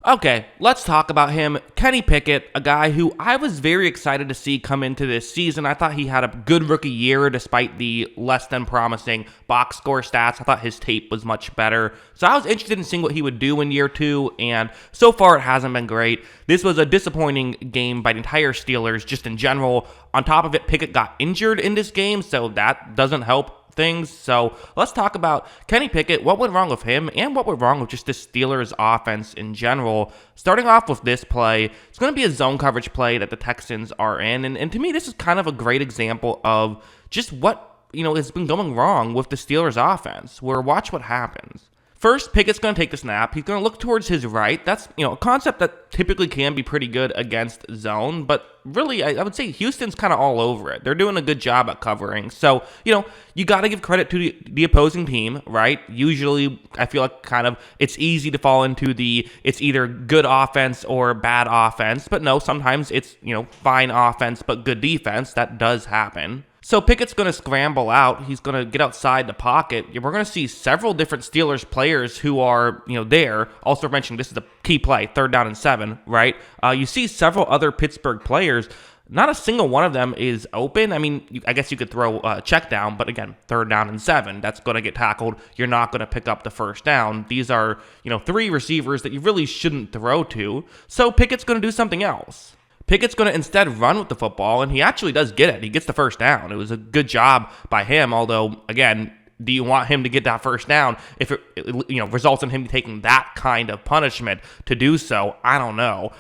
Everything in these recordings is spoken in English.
Okay, let's talk about him. Kenny Pickett, a guy who I was very excited to see come into this season. I thought he had a good rookie year despite the less than promising box score stats. I thought his tape was much better. So I was interested in seeing what he would do in year two, and so far it hasn't been great. This was a disappointing game by the entire Steelers just in general. On top of it, Pickett got injured in this game, so that doesn't help things. So let's talk about Kenny Pickett, what went wrong with him, and what went wrong with just the Steelers offense in general. Starting off with this play, it's going to be a zone coverage play that the Texans are in, and to me, this is kind of a great example of just what, has been going wrong with the Steelers offense, where watch what happens. First, Pickett's going to take the snap. He's going to look towards his right. That's, a concept that typically can be pretty good against zone, but really, I would say Houston's kind of all over it. They're doing a good job at covering. So, you got to give credit to the opposing team, right? Usually, I feel like it's easy to fall into it's either good offense or bad offense, but no, sometimes it's, fine offense but good defense. That does happen. So Pickett's going to scramble out. He's going to get outside the pocket. We're going to see several different Steelers players who are, there. Also mentioning this is a key play, 3rd down and 7, right? You see several other Pittsburgh players. Not a single one of them is open. I mean, I guess you could throw a check down, but again, 3rd down and 7. That's going to get tackled. You're not going to pick up the first down. These are, 3 receivers that you really shouldn't throw to. So Pickett's going to do something else. Pickett's going to instead run with the football, and he actually does get it. He gets the first down. It was a good job by him, although, again, do you want him to get that first down if it results in him taking that kind of punishment to do so? I don't know.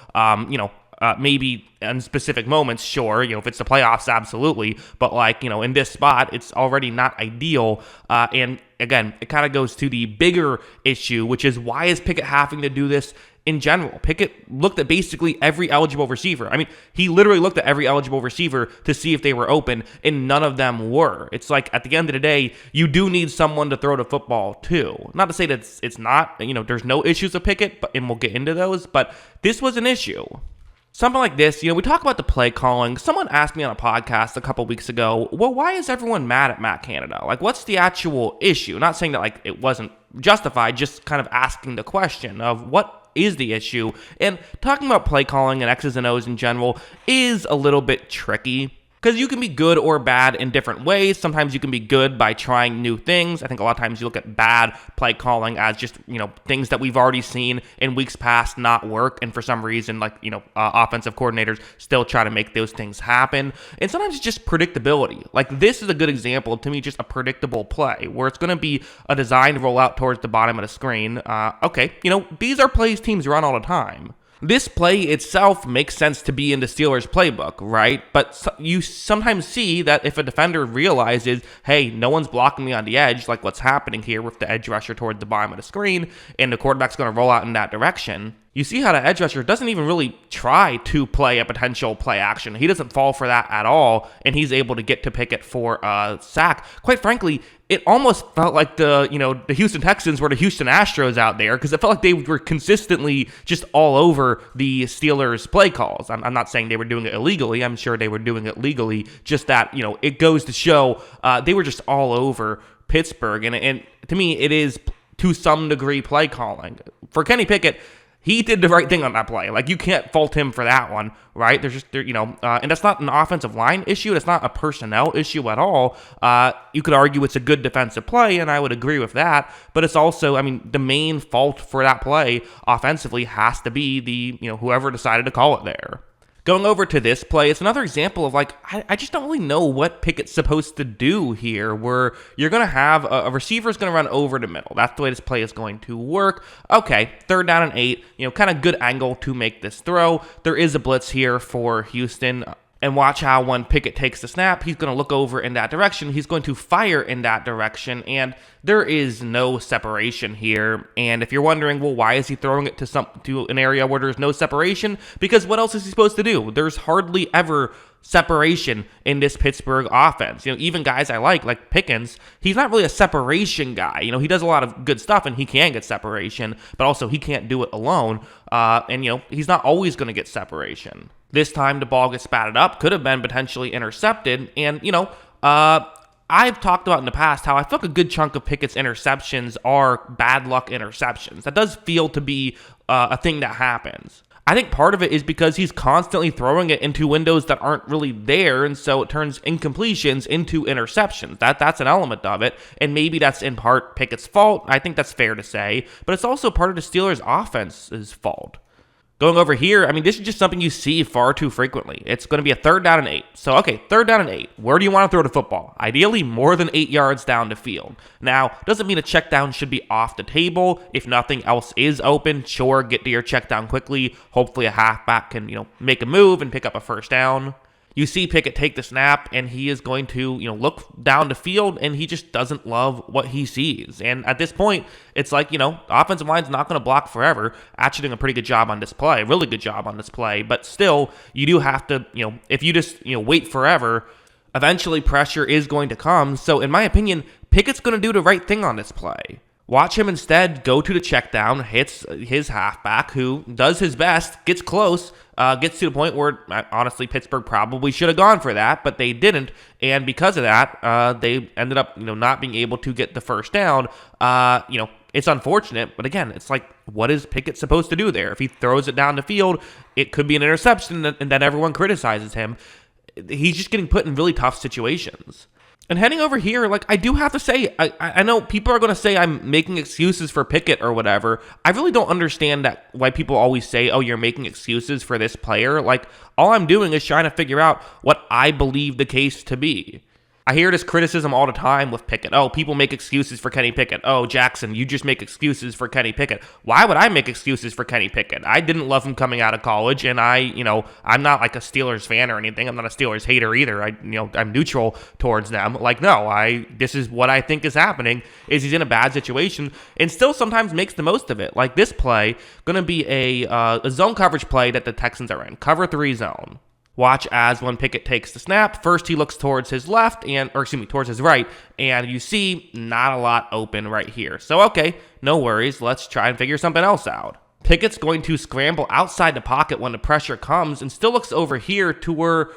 Maybe in specific moments, sure, if it's the playoffs, absolutely. But in this spot, it's already not ideal. And again, it kind of goes to the bigger issue, which is why is Pickett having to do this in general? Pickett looked at basically every eligible receiver. I mean, he literally looked at every eligible receiver to see if they were open, and none of them were. It's like, at the end of the day, you do need someone to throw the football to. Not to say that it's not, there's no issues with Pickett, and we'll get into those, but this was an issue. Something like this, we talk about the play calling. Someone asked me on a podcast a couple weeks ago, well, why is everyone mad at Matt Canada? What's the actual issue? Not saying that, it wasn't justified, just kind of asking the question of what is the issue. And talking about play calling and X's and O's in general is a little bit tricky. Because you can be good or bad in different ways. Sometimes you can be good by trying new things. I think a lot of times you look at bad play calling as just, things that we've already seen in weeks past not work. And for some reason, offensive coordinators still try to make those things happen. And sometimes it's just predictability. This is a good example, to me, just a predictable play where it's going to be a designed rollout towards the bottom of the screen. These are plays teams run all the time. This play itself makes sense to be in the Steelers' playbook, right? But you sometimes see that if a defender realizes, hey, no one's blocking me on the edge, like what's happening here with the edge rusher toward the bottom of the screen, and the quarterback's going to roll out in that direction, you see how the edge rusher doesn't even really try to play a potential play action. He doesn't fall for that at all, and he's able to get to Pickett for a sack. Quite frankly, it almost felt like the Houston Texans were the Houston Astros out there, because it felt like they were consistently just all over the Steelers' play calls. I'm not saying they were doing it illegally. I'm sure they were doing it legally. Just that, it goes to show they were just all over Pittsburgh. And to me, it is to some degree play calling. For Kenny Pickett, he did the right thing on that play. You can't fault him for that one, right? There's just, and that's not an offensive line issue. That's not a personnel issue at all. You could argue it's a good defensive play, and I would agree with that. But it's also, the main fault for that play offensively has to be the, whoever decided to call it there. Going over to this play, it's another example of I just don't really know what Pickett's supposed to do here, where you're going to have a receiver's going to run over the middle. That's the way this play is going to work. Okay, 3rd down and 8, kind of good angle to make this throw. There is a blitz here for Houston. And watch how when Pickett takes the snap, he's going to look over in that direction. He's going to fire in that direction, and there is no separation here. And if you're wondering, well, why is he throwing it to an area where there's no separation? Because what else is he supposed to do? There's hardly ever separation in this Pittsburgh offense. Even guys I like Pickens, he's not really a separation guy. He does a lot of good stuff and he can get separation, but also he can't do it alone. And he's not always going to get separation. This time the ball gets batted up, could have been potentially intercepted, and I've talked about in the past how I feel like a good chunk of Pickett's interceptions are bad luck interceptions. That does feel to be a thing that happens. I think part of it is because he's constantly throwing it into windows that aren't really there, and so it turns incompletions into interceptions. That's an element of it, and maybe that's in part Pickett's fault. I think that's fair to say, but it's also part of the Steelers' offense's fault. Going over here, I mean, this is just something you see far too frequently. It's going to be a 3rd down and 8. So, okay, 3rd down and 8. Where do you want to throw the football? Ideally, more than 8 yards down the field. Now, doesn't mean a check down should be off the table. If nothing else is open, sure, get to your check down quickly. Hopefully a halfback can, make a move and pick up a first down. You see Pickett take the snap, and he is going to, look down the field, and he just doesn't love what he sees. And at this point, it's like, offensive line's not going to block forever. Actually doing a pretty good job on this play, really good job on this play. But still, you do have to, if you just, wait forever, eventually pressure is going to come. So in my opinion, Pickett's going to do the right thing on this play. Watch him instead go to the check down, hits his halfback, who does his best, gets close, gets to the point where, honestly, Pittsburgh probably should have gone for that, but they didn't, and because of that, they ended up, not being able to get the first down. It's unfortunate, but again, it's like, what is Pickett supposed to do there? If he throws it down the field, it could be an interception, and then everyone criticizes him. He's just getting put in really tough situations. And heading over here, I do have to say, I know people are going to say I'm making excuses for Pickett or whatever. I really don't understand why people always say, oh, you're making excuses for this player. All I'm doing is trying to figure out what I believe the case to be. I hear this criticism all the time with Pickett. Oh, people make excuses for Kenny Pickett. Oh, Jackson, you just make excuses for Kenny Pickett. Why would I make excuses for Kenny Pickett? I didn't love him coming out of college, and I'm not like a Steelers fan or anything. I'm not a Steelers hater either. I'm neutral towards them. This is what I think is happening, is he's in a bad situation and still sometimes makes the most of it. Like this play, going to be a zone coverage play that the Texans are in, cover 3 zone. Watch as when Pickett takes the snap, first he looks towards his towards his right, and you see not a lot open right here. So, okay, no worries. Let's try and figure something else out. Pickett's going to scramble outside the pocket when the pressure comes and still looks over here to where,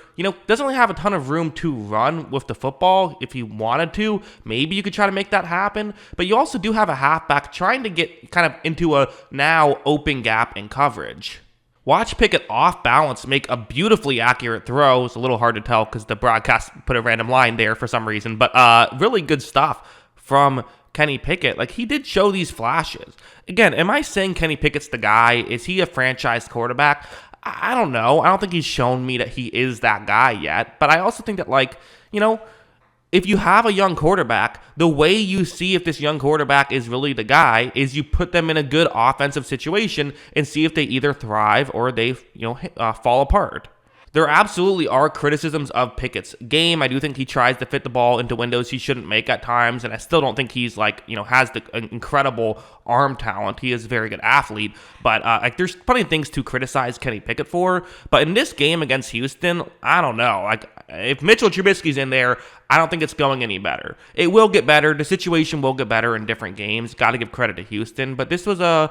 doesn't really have a ton of room to run with the football if he wanted to. Maybe you could try to make that happen, but you also do have a halfback trying to get kind of into a now open gap in coverage. Watch Pickett off balance make a beautifully accurate throw. It's a little hard to tell because the broadcast put a random line there for some reason, but really good stuff from Kenny Pickett. He did show these flashes. Again, am I saying Kenny Pickett's the guy? Is he a franchise quarterback? I don't know. I don't think he's shown me that he is that guy yet, but I also think that, if you have a young quarterback, the way you see if this young quarterback is really the guy is you put them in a good offensive situation and see if they either thrive or they, fall apart. There absolutely are criticisms of Pickett's game. I do think he tries to fit the ball into windows he shouldn't make at times, and I still don't think he's has the incredible arm talent. He is a very good athlete, but there's plenty of things to criticize Kenny Pickett for. But in this game against Houston, I don't know. If Mitchell Trubisky's in there, I don't think it's going any better. It will get better. The situation will get better in different games. Got to give credit to Houston, but this was a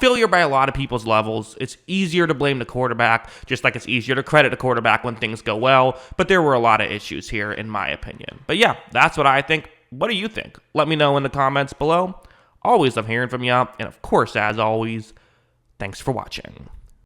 failure by a lot of people's levels. It's easier to blame the quarterback, just like it's easier to credit the quarterback when things go well, but there were a lot of issues here, in my opinion. But yeah, that's what I think. What do you think? Let me know in the comments below. Always love hearing from you, and of course, as always, thanks for watching.